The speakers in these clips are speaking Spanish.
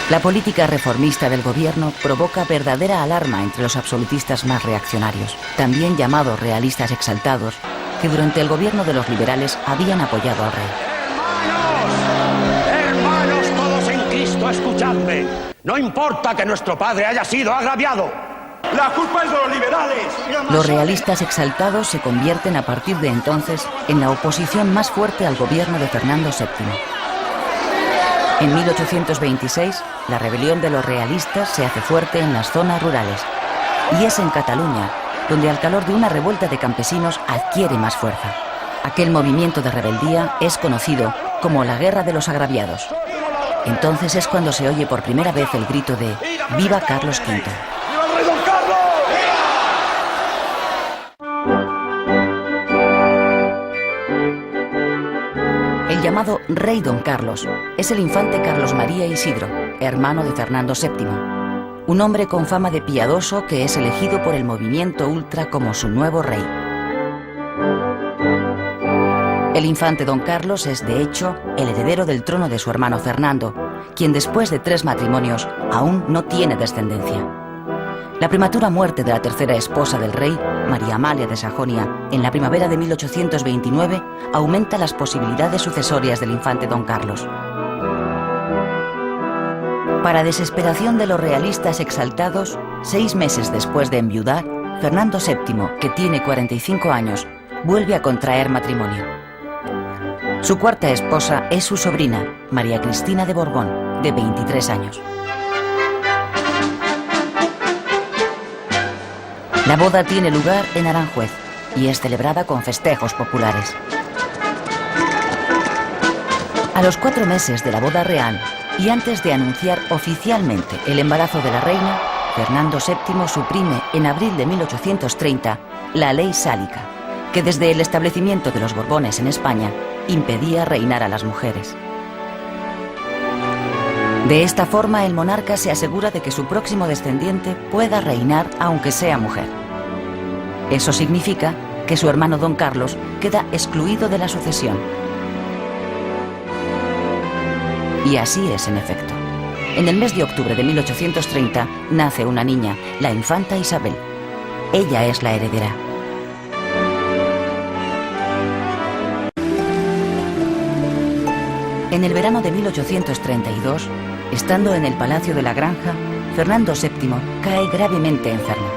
La política reformista del gobierno provoca verdadera alarma entre los absolutistas más reaccionarios, también llamados realistas exaltados, que durante el gobierno de los liberales habían apoyado al rey. ¡Hermanos todos en Cristo, escuchadme! No importa que nuestro padre haya sido agraviado. ¡La culpa es de los liberales! Los realistas exaltados se convierten a partir de entonces en la oposición más fuerte al gobierno de Fernando VII. En 1826, la rebelión de los realistas se hace fuerte en las zonas rurales. Y es en Cataluña donde al calor de una revuelta de campesinos adquiere más fuerza. Aquel movimiento de rebeldía es conocido como la Guerra de los Agraviados. Entonces es cuando se oye por primera vez el grito de ¡Viva Carlos V! ¡Viva el rey don Carlos! El llamado Rey Don Carlos es el infante Carlos María Isidro, hermano de Fernando VII, un hombre con fama de piadoso que es elegido por el movimiento ultra como su nuevo rey. El infante Don Carlos es, de hecho, el heredero del trono de su hermano Fernando, quien después de 3 matrimonios aún no tiene descendencia. La prematura muerte de la tercera esposa del rey, María Amalia de Sajonia, en la primavera de 1829, aumenta las posibilidades sucesorias del infante Don Carlos. Para desesperación de los realistas exaltados, 6 meses después de enviudar, Fernando VII, que tiene 45 años, vuelve a contraer matrimonio. Su cuarta esposa es su sobrina, María Cristina de Borbón, de 23 años. La boda tiene lugar en Aranjuez y es celebrada con festejos populares. A los 4 meses de la boda real y antes de anunciar oficialmente el embarazo de la reina, Fernando VII suprime en abril de 1830 la Ley Sálica, que desde el establecimiento de los Borbones en España impedía reinar a las mujeres. De esta forma, el monarca se asegura de que su próximo descendiente pueda reinar aunque sea mujer. Eso significa que su hermano Don Carlos queda excluido de la sucesión. Y así es, en efecto. En el mes de octubre de 1830 nace una niña, la infanta Isabel. Ella es la heredera. En el verano de 1832, estando en el Palacio de la Granja, Fernando VII cae gravemente enfermo.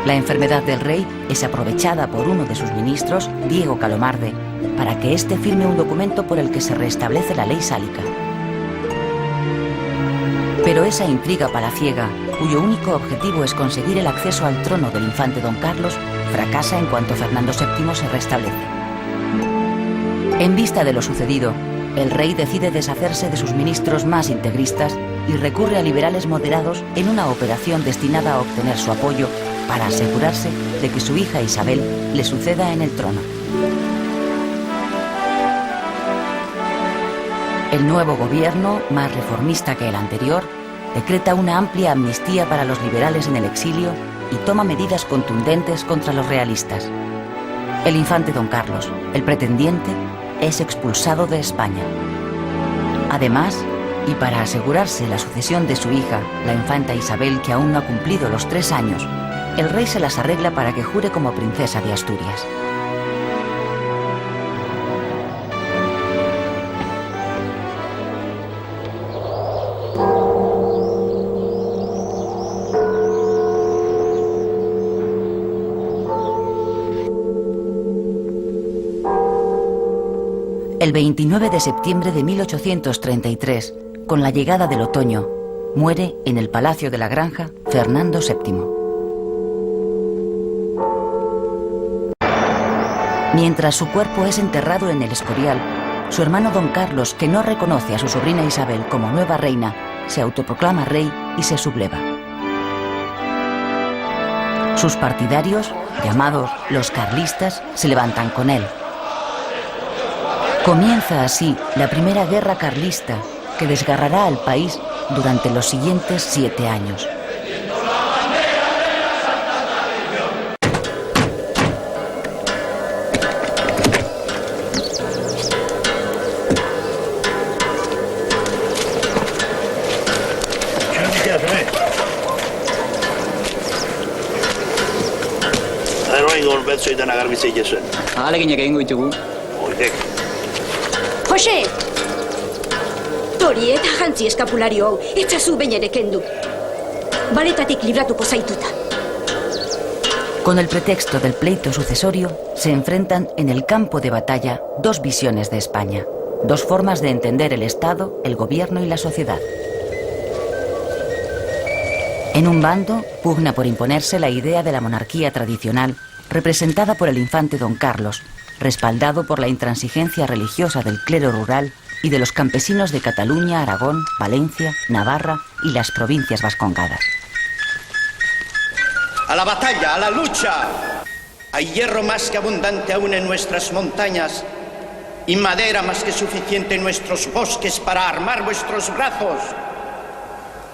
La enfermedad del rey es aprovechada por uno de sus ministros, Diego Calomarde, para que éste firme un documento por el que se restablece la ley sálica. Pero esa intriga palaciega, cuyo único objetivo es conseguir el acceso al trono del infante Don Carlos, fracasa en cuanto Fernando VII se restablece. En vista de lo sucedido, el rey decide deshacerse de sus ministros más integristas y recurre a liberales moderados en una operación destinada a obtener su apoyo para asegurarse de que su hija Isabel le suceda en el trono. El nuevo gobierno, más reformista que el anterior, decreta una amplia amnistía para los liberales en el exilio y toma medidas contundentes contra los realistas. El infante Don Carlos, el pretendiente, es expulsado de España. Además, y para asegurarse la sucesión de su hija, la infanta Isabel, que aún no ha cumplido los 3 años, el rey se las arregla para que jure como princesa de Asturias. El 29 de septiembre de 1833, con la llegada del otoño, muere en el Palacio de la Granja Fernando VII. Mientras su cuerpo es enterrado en el Escorial, su hermano Don Carlos, que no reconoce a su sobrina Isabel como nueva reina, se autoproclama rey y se subleva. Sus partidarios, llamados los carlistas, se levantan con él. Comienza así la primera guerra carlista que desgarrará al país durante los siguientes 7 años. de nagar visayesen. Lagi nyagain gue cukup. Oye, Jose! Tori eta jantzi eskapulario hau, etzazu behin ere kendu. Baletatik libratuko zaituta. Con el pretexto del pleito sucesorio, se enfrentan en el campo de batalla dos visiones de España, dos formas de entender el Estado, el gobierno y la sociedad. En un bando pugna por imponerse la idea de la monarquía tradicional, representada por el infante Don Carlos, respaldado por la intransigencia religiosa del clero rural y de los campesinos de Cataluña, Aragón, Valencia, Navarra y las provincias vascongadas. a la batalla, a la lucha. Hay hierro más que abundante aún en nuestras montañas y madera más que suficiente en nuestros bosques para armar vuestros brazos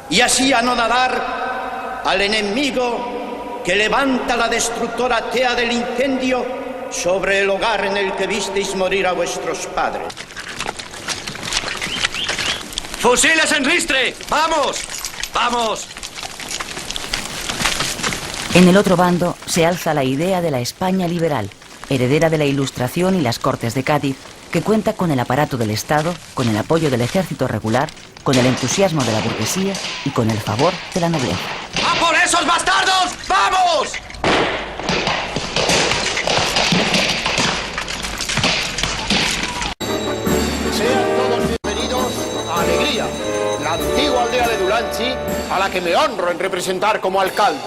y así anodar al enemigo que levanta la destructora tea del incendio sobre el hogar en el que visteis morir a vuestros padres. ¡Fusiles en ristre! ¡Vamos! ¡Vamos! En el otro bando se alza la idea de la España liberal, heredera de la Ilustración y las Cortes de Cádiz, que cuenta con el aparato del Estado, con el apoyo del ejército regular, con el entusiasmo de la burguesía y con el favor de la nobleza. ¡A por esos bastardos! ¡Vamos! Sean todos bienvenidos a Alegría, la antigua aldea de Dulantzi, a la que me honro en representar como alcalde.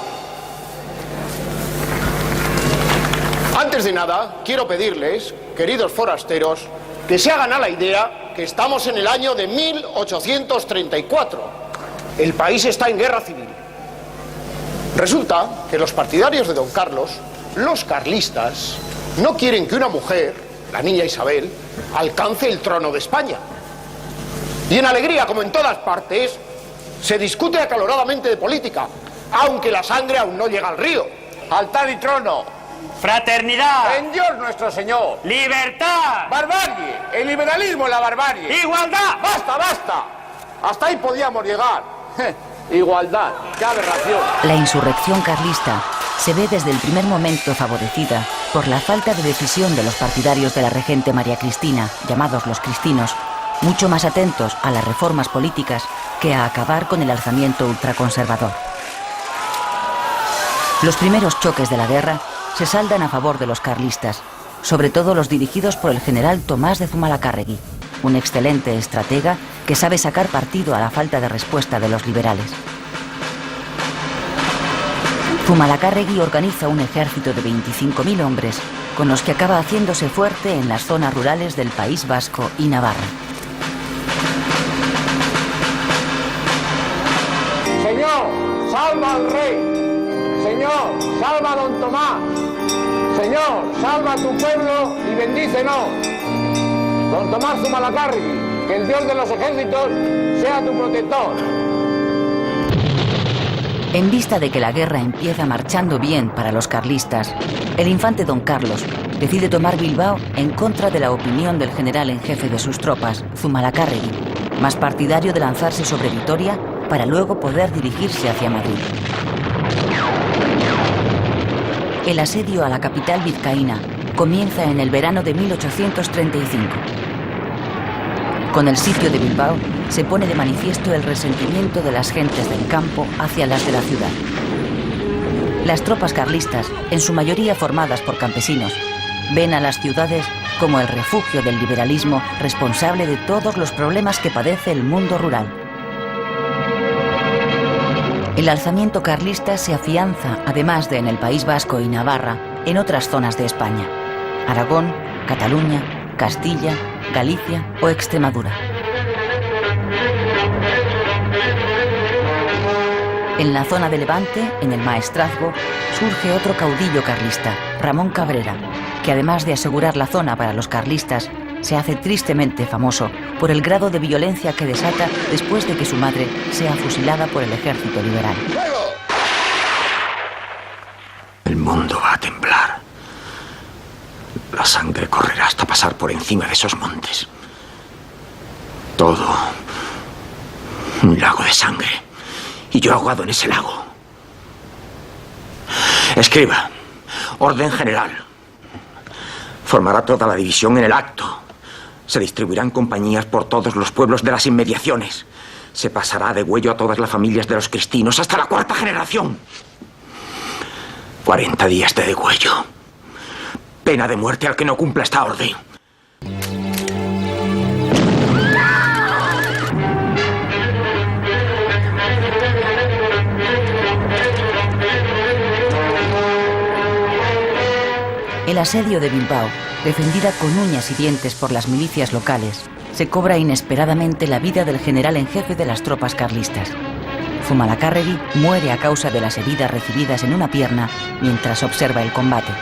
Antes de nada, quiero pedirles, queridos forasteros, que se hagan a la idea que estamos en el año de 1834. El país está en guerra civil. Resulta que los partidarios de Don Carlos, los carlistas, no quieren que una mujer, la niña Isabel, alcance el trono de España. Y en Alegría, como en todas partes, se discute acaloradamente de política, aunque la sangre aún no llega al río. Altar y trono. Fraternidad. En Dios nuestro Señor. Libertad. Barbarie. El liberalismo en la barbarie. Igualdad. ¡Basta, basta! Hasta ahí podíamos llegar. Igualdad. ¡Qué aberración! La insurrección carlista se ve desde el primer momento favorecida por la falta de decisión de los partidarios de la regente María Cristina, llamados los cristinos, mucho más atentos a las reformas políticas que a acabar con el alzamiento ultraconservador. Los primeros choques de la guerra se saldan a favor de los carlistas, sobre todo los dirigidos por el general Tomás de Zumalacárregui, un excelente estratega que sabe sacar partido a la falta de respuesta de los liberales. Zumalacárregui organiza un ejército de 25.000 hombres, con los que acaba haciéndose fuerte en las zonas rurales del País Vasco y Navarra. Señor, salva al rey. Señor, salva a don Tomás. Señor, salva a tu pueblo y bendícenos. Don Tomás Zumalacárregui, que el Dios de los ejércitos sea tu protector. En vista de que la guerra empieza marchando bien para los carlistas, el infante Don Carlos decide tomar Bilbao en contra de la opinión del general en jefe de sus tropas, Zumalacárregui, más partidario de lanzarse sobre Vitoria para luego poder dirigirse hacia Madrid. El asedio a la capital vizcaína comienza en el verano de 1835. Con el sitio de Bilbao se pone de manifiesto el resentimiento de las gentes del campo hacia las de la ciudad. Las tropas carlistas, en su mayoría formadas por campesinos, ven a las ciudades como el refugio del liberalismo responsable de todos los problemas que padece el mundo rural. El alzamiento carlista se afianza, además de en el País Vasco y Navarra, en otras zonas de España: Aragón, Cataluña, Castilla, Galicia o Extremadura. En la zona de Levante, en el Maestrazgo, surge otro caudillo carlista, Ramón Cabrera, que además de asegurar la zona para los carlistas, se hace tristemente famoso por el grado de violencia que desata después de que su madre sea fusilada por el ejército liberal. El mundo va a temblar. La sangre correrá hasta pasar por encima de esos montes. Todo un lago de sangre. Y yo ahogado en ese lago. Escriba, orden general. Formará toda la división en el acto. Se distribuirán compañías por todos los pueblos de las inmediaciones. Se pasará de huello a todas las familias de los cristinos hasta la 4ª generación. 40 días de degüello. Pena de muerte al que no cumpla esta orden. El asedio de Bilbao, defendida con uñas y dientes por las milicias locales, se cobra inesperadamente la vida del general en jefe de las tropas carlistas. Zumalacárregui muere a causa de las heridas recibidas en una pierna mientras observa el combate.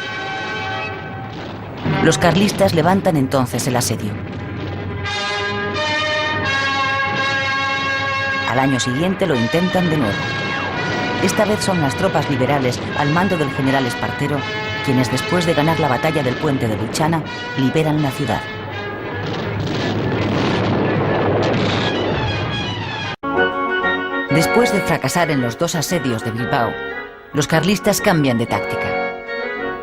Los carlistas levantan entonces el asedio. Al año siguiente lo intentan de nuevo. Esta vez son las tropas liberales, al mando del general Espartero, quienes después de ganar la batalla del puente de Luchana, liberan la ciudad. Después de fracasar en los 2 asedios de Bilbao, los carlistas cambian de táctica.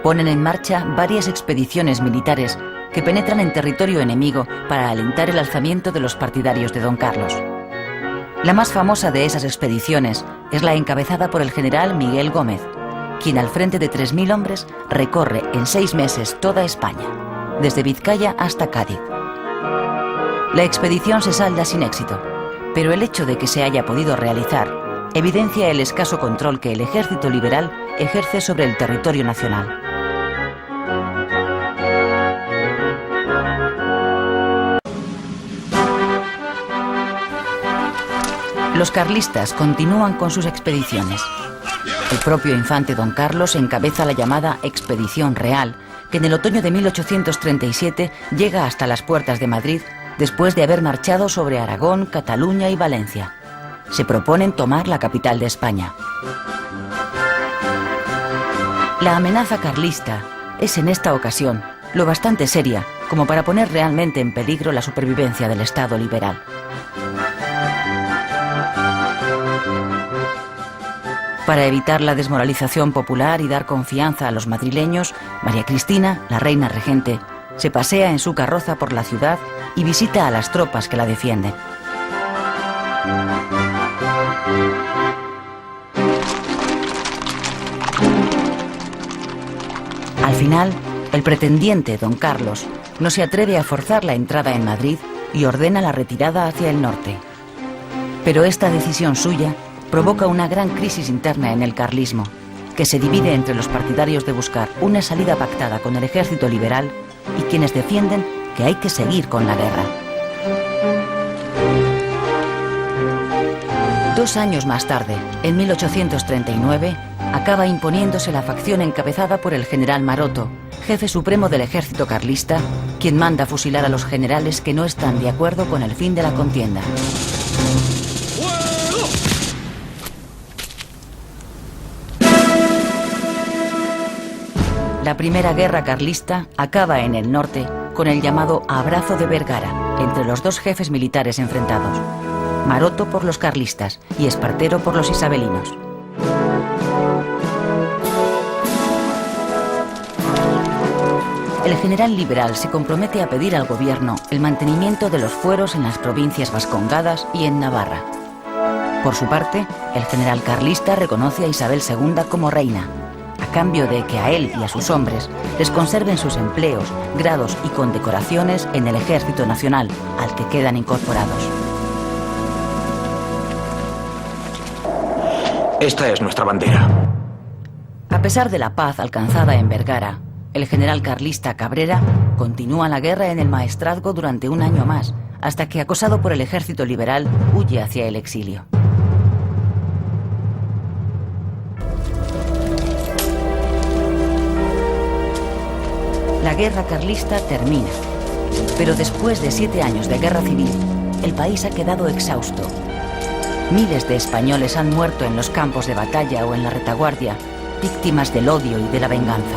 Ponen en marcha varias expediciones militares que penetran en territorio enemigo para alentar el alzamiento de los partidarios de Don Carlos. La más famosa de esas expediciones es la encabezada por el general Miguel Gómez, quien al frente de 3.000 hombres recorre en 6 meses toda España, desde Vizcaya hasta Cádiz. La expedición se salda sin éxito, pero el hecho de que se haya podido realizar evidencia el escaso control que el ejército liberal ejerce sobre el territorio nacional. Los carlistas continúan con sus expediciones. El propio infante Don Carlos encabeza la llamada Expedición Real, que en el otoño de 1837 llega hasta las puertas de Madrid después de haber marchado sobre Aragón, Cataluña y Valencia. Se proponen tomar la capital de España. La amenaza carlista es en esta ocasión lo bastante seria como para poner realmente en peligro la supervivencia del Estado liberal. Para evitar la desmoralización popular y dar confianza a los madrileños, María Cristina, la reina regente, se pasea en su carroza por la ciudad y visita a las tropas que la defienden. Al final, el pretendiente, Don Carlos, no se atreve a forzar la entrada en Madrid y ordena la retirada hacia el norte. Pero esta decisión suya provoca una gran crisis interna en el carlismo, que se divide entre los partidarios de buscar una salida pactada con el ejército liberal y quienes defienden que hay que seguir con la guerra. 2 años más tarde, en 1839, acaba imponiéndose la facción encabezada por el general Maroto, jefe supremo del ejército carlista, quien manda fusilar a los generales que no están de acuerdo con el fin de la contienda. La primera guerra carlista acaba en el norte con el llamado Abrazo de Vergara entre los 2 jefes militares enfrentados, Maroto por los carlistas y Espartero por los isabelinos. El general liberal se compromete a pedir al gobierno el mantenimiento de los fueros en las provincias vascongadas y en Navarra. Por su parte, el general carlista reconoce a Isabel II como reina, a cambio de que a él y a sus hombres les conserven sus empleos, grados y condecoraciones en el Ejército Nacional, al que quedan incorporados. Esta es nuestra bandera. A pesar de la paz alcanzada en Vergara, el general carlista Cabrera continúa la guerra en el Maestrazgo durante 1 año más, hasta que, acosado por el ejército liberal, huye hacia el exilio. La guerra carlista termina, pero después de 7 años de guerra civil, el país ha quedado exhausto. Miles de españoles han muerto en los campos de batalla o en la retaguardia, víctimas del odio y de la venganza.